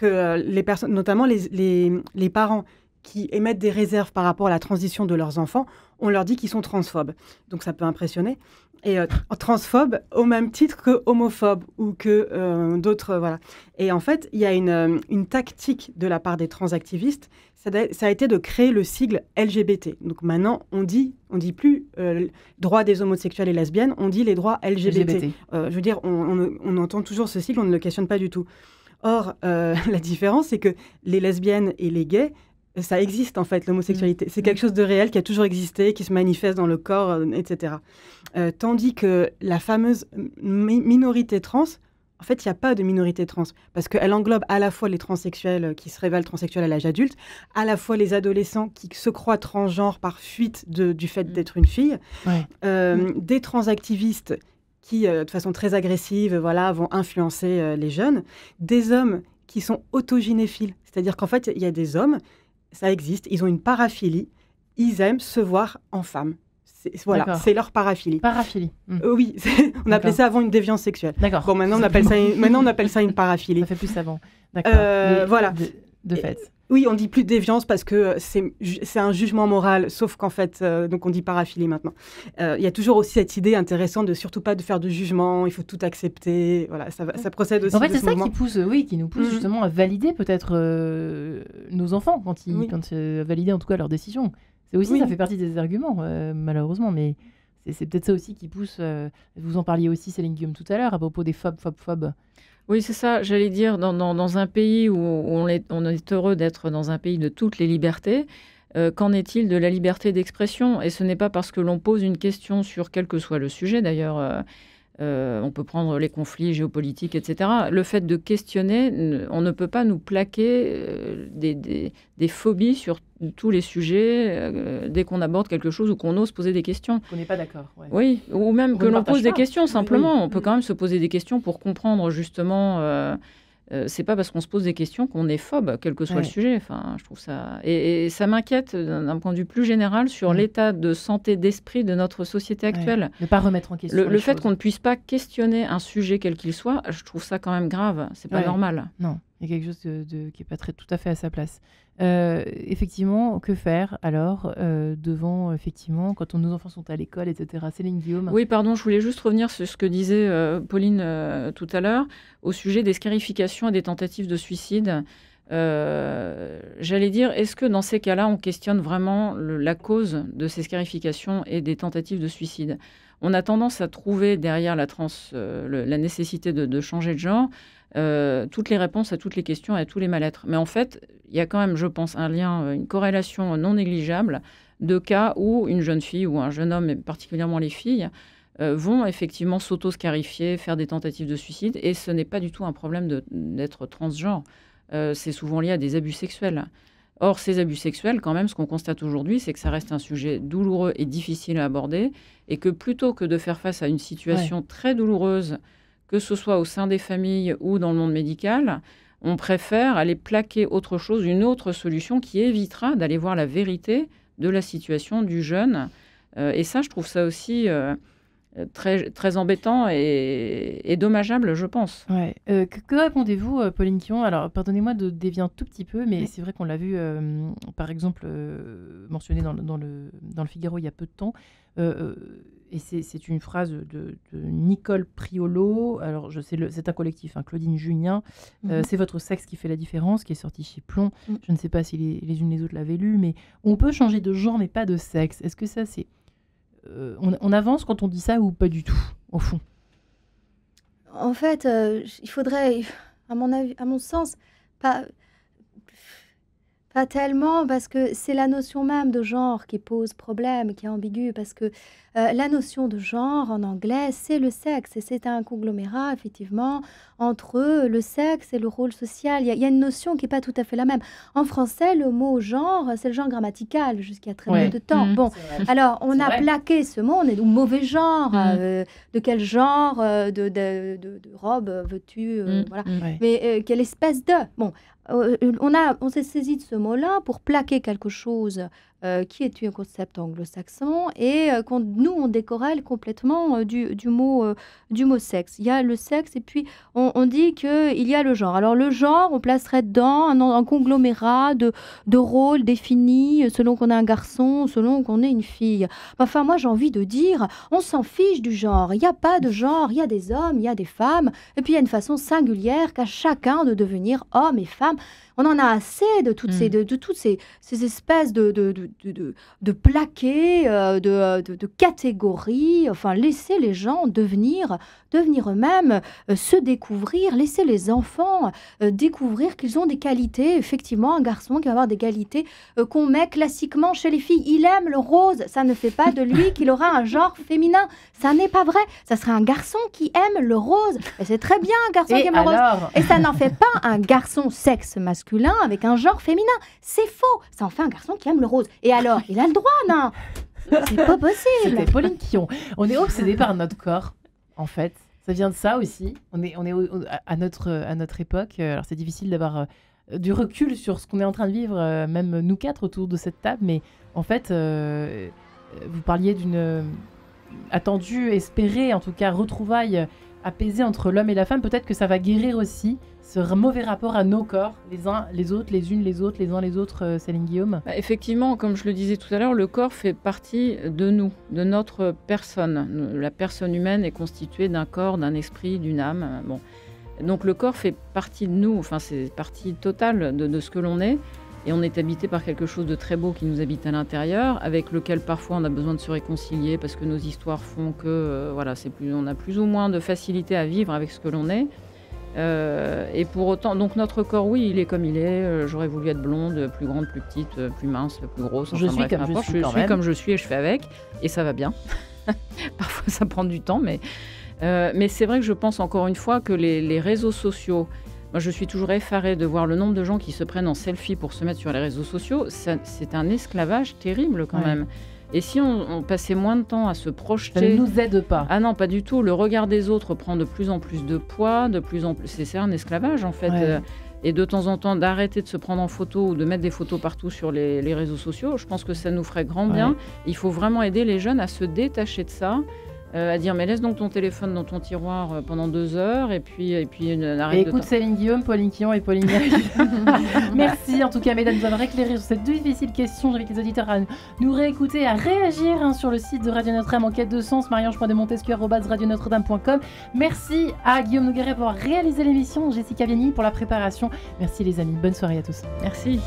que les personnes, notamment les parents qui émettent des réserves par rapport à la transition de leurs enfants, on leur dit qu'ils sont transphobes. Donc ça peut impressionner. Et transphobe au même titre que homophobe ou que d'autres, voilà. Et en fait, il y a une tactique de la part des transactivistes, ça a été de créer le sigle LGBT. Donc maintenant, on dit plus droits des homosexuels et lesbiennes, on dit les droits LGBT. Je veux dire, on entend toujours ce sigle, on ne le questionne pas du tout. Or, la différence, c'est que les lesbiennes et les gays, ça existe en fait, l'homosexualité. C'est quelque chose de réel qui a toujours existé, qui se manifeste dans le corps, etc. Tandis que la fameuse minorité trans, en fait, il n'y a pas de minorité trans, parce qu'elle englobe à la fois les transsexuels qui se révèlent transsexuels à l'âge adulte, à la fois les adolescents qui se croient transgenres par fuite du fait d'être une fille, des transactivistes qui, de façon très agressive, vont influencer les jeunes, des hommes qui sont autogynéphiles, c'est-à-dire qu'en fait, il y a des hommes, ça existe, ils ont une paraphilie, ils aiment se voir en femme. C'est leur paraphilie. Paraphilie. Oui, on appelait ça avant une déviance sexuelle. D'accord. Bon, maintenant on appelle ça une paraphilie. Ça fait plus savant. D'accord. Voilà. De fait. Oui, on dit plus déviance parce que c'est un jugement moral, sauf qu'en fait, donc on dit paraphilie maintenant. Il y a toujours aussi cette idée intéressante de surtout pas de faire de jugement, il faut tout accepter. Voilà, ça procède aussi. En fait, de c'est ça mouvement. qui nous pousse justement à valider peut-être nos enfants quand valider en tout cas leurs décisions. C'est aussi, ça fait partie des arguments, malheureusement, mais c'est peut-être ça aussi qui pousse. Vous en parliez aussi, Céline Guillaume, tout à l'heure, à propos des phobes. Oui, c'est ça. J'allais dire, dans un pays où on est heureux d'être dans un pays de toutes les libertés, qu'en est-il de la liberté d'expression? Et ce n'est pas parce que l'on pose une question sur quel que soit le sujet, d'ailleurs, on peut prendre les conflits géopolitiques, etc. Le fait de questionner, on ne peut pas nous plaquer des phobies sur tous les sujets dès qu'on aborde quelque chose ou qu'on ose poser des questions. On n'est pas d'accord. Ouais. Oui, ou même que l'on pose des questions simplement. On peut quand même se poser des questions pour comprendre justement c'est pas parce qu'on se pose des questions qu'on est phobe, quel que soit le sujet. Enfin, je trouve ça... Et ça m'inquiète d'un point de vue plus général sur l'état de santé d'esprit de notre société actuelle. Ne pas remettre en question le fait qu'on ne puisse pas questionner un sujet quel qu'il soit, je trouve ça quand même grave. C'est pas normal. Non, il y a quelque chose qui n'est pas tout à fait à sa place. Effectivement, que faire alors devant, effectivement, quand nos enfants sont à l'école, etc. Céline Guillaume. Oui, pardon, je voulais juste revenir sur ce que disait Pauline tout à l'heure au sujet des scarifications et des tentatives de suicide. J'allais dire, est-ce que dans ces cas-là, on questionne vraiment la cause de ces scarifications et des tentatives de suicide? On a tendance à trouver derrière la nécessité de changer de genre toutes les réponses à toutes les questions et à tous les mal-être. Mais en fait, il y a quand même, je pense, un lien, une corrélation non négligeable de cas où une jeune fille ou un jeune homme, et particulièrement les filles, vont effectivement s'auto-scarifier, faire des tentatives de suicide. Et ce n'est pas du tout un problème d'être transgenre. C'est souvent lié à des abus sexuels. Or, ces abus sexuels, quand même, ce qu'on constate aujourd'hui, c'est que ça reste un sujet douloureux et difficile à aborder, et que plutôt que de faire face à une situation très douloureuse, que ce soit au sein des familles ou dans le monde médical, on préfère aller plaquer autre chose, une autre solution qui évitera d'aller voir la vérité de la situation du jeune. Et ça, je trouve ça aussi très, très embêtant et dommageable, je pense. Ouais. Que répondez-vous, Pauline Quillon? Alors, pardonnez-moi de dévier un tout petit peu, mais c'est vrai qu'on l'a vu, par exemple, mentionné dans le Figaro il y a peu de temps. Et c'est une phrase de Nicole Priolo. Alors, c'est un collectif, Claudine Junien. C'est votre sexe qui fait la différence, qui est sorti chez Plomb. Je ne sais pas si les unes les autres l'avaient lu, mais on peut changer de genre, mais pas de sexe. Est-ce que ça, c'est... on avance quand on dit ça ou pas du tout, au fond? En fait, il faudrait, à mon sens, pas tellement, parce que c'est la notion même de genre qui pose problème, qui est ambiguë, parce que la notion de genre en anglais, c'est le sexe, et c'est un conglomérat, effectivement, entre le sexe et le rôle social. Il y a une notion qui n'est pas tout à fait la même. En français, le mot genre, c'est le genre grammatical jusqu'à très peu de temps. Bon, alors, on a plaqué ce mot, on est au mauvais genre, de quel genre de robe veux-tu, voilà. Mais quelle espèce de... Bon, on s'est saisi de ce mot-là pour plaquer quelque chose qui est un concept anglo-saxon et nous, on décorrèle complètement du mot sexe. Il y a le sexe et puis on dit qu'il y a le genre. Alors le genre, on placerait dedans un conglomérat de rôles définis selon qu'on est un garçon, selon qu'on est une fille. Enfin, moi, j'ai envie de dire, on s'en fiche du genre. Il n'y a pas de genre, il y a des hommes, il y a des femmes. Et puis, il y a une façon singulière qu'a chacun de devenir homme et femme. On en a assez de toutes ces espèces de plaqués, de catégories. Enfin, laisser les gens devenir eux-mêmes, se découvrir, laisser les enfants découvrir qu'ils ont des qualités. Effectivement, un garçon qui va avoir des qualités qu'on met classiquement chez les filles. Il aime le rose, ça ne fait pas de lui qu'il aura un genre féminin. Ça n'est pas vrai. Ça serait un garçon qui aime le rose. Et c'est très bien un garçon qui aime le rose. Et ça n'en fait pas un garçon sexe masculin avec un genre féminin. C'est faux. Ça en fait un garçon qui aime le rose. Et alors, il a le droit, non? C'est pas possible. C'était Pauline Quillon. On est obsédé par notre corps, en fait. Ça vient de ça aussi. On est à notre époque. Alors, c'est difficile d'avoir du recul sur ce qu'on est en train de vivre, même nous quatre autour de cette table. Mais en fait, vous parliez d'une attendue, espérée, en tout cas, retrouvaille apaisée entre l'homme et la femme. Peut-être que ça va guérir aussi ce mauvais rapport à nos corps, les uns, les autres, les unes, les autres, les uns, les autres, Céline Guillaume. Effectivement, comme je le disais tout à l'heure, le corps fait partie de nous, de notre personne. La personne humaine est constituée d'un corps, d'un esprit, d'une âme. Bon. Donc le corps fait partie de nous, enfin c'est partie totale de ce que l'on est. Et on est habité par quelque chose de très beau qui nous habite à l'intérieur, avec lequel parfois on a besoin de se réconcilier parce que nos histoires font que on a plus ou moins de facilité à vivre avec ce que l'on est. Et pour autant, donc notre corps, oui, il est comme il est. J'aurais voulu être blonde, plus grande, plus petite, plus mince, plus grosse. Je suis comme je suis et je fais avec. Et ça va bien. Parfois, ça prend du temps, mais c'est vrai que je pense encore une fois que les réseaux sociaux... Moi, je suis toujours effarée de voir le nombre de gens qui se prennent en selfie pour se mettre sur les réseaux sociaux. C'est un esclavage terrible quand même. Et si on passait moins de temps à se Ça projeter... ne nous aide pas. Ah non, pas du tout. Le regard des autres prend de plus en plus de poids, c'est un esclavage en fait. Ouais. Et de temps en temps, d'arrêter de se prendre en photo ou de mettre des photos partout sur les réseaux sociaux, je pense que ça nous ferait grand bien. Ouais. Il faut vraiment aider les jeunes à se détacher de ça, à dire mais laisse donc ton téléphone dans ton tiroir pendant 2 heures et puis arrête Et de... écoute Céline Guillaume, Pauline Quillon et Pauline Gaël. Merci en tout cas mesdames de nous avoir éclairé sur cette difficile question. J'invite les auditeurs à nous réécouter, à réagir sur le site de Radio Notre-Dame en quête de sens, mariange.demontesquieu@radionotre-dame.com. Merci à Guillaume Nogueret pour avoir réalisé l'émission, Jessica Vianney pour la préparation. Merci les amis, bonne soirée à tous. Merci.